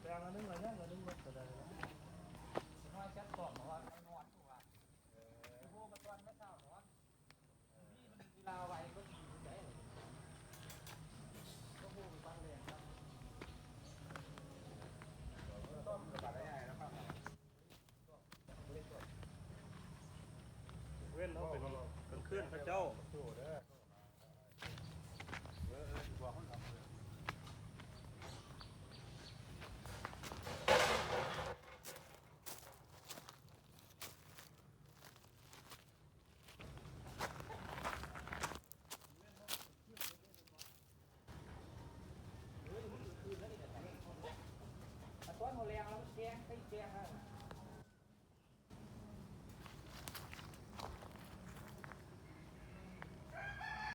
แปลงอันนึงอะไรเนี่ยอันนึงรถก็ได้นะน้อยจัดก่อนเพราะว่านอนถูกป่ะโอ้กระตอนไม่เท่านอนนี่มันเวลาไวก็ดีใจก็พูดบ้านเลยครับต้มกระบะได้ไงนะครับเว้นเขาเป็นกลางคืนพระเจ้าตัวคนทำเลยต้นหัวแรงแล้วแกงตีแกงแล้ว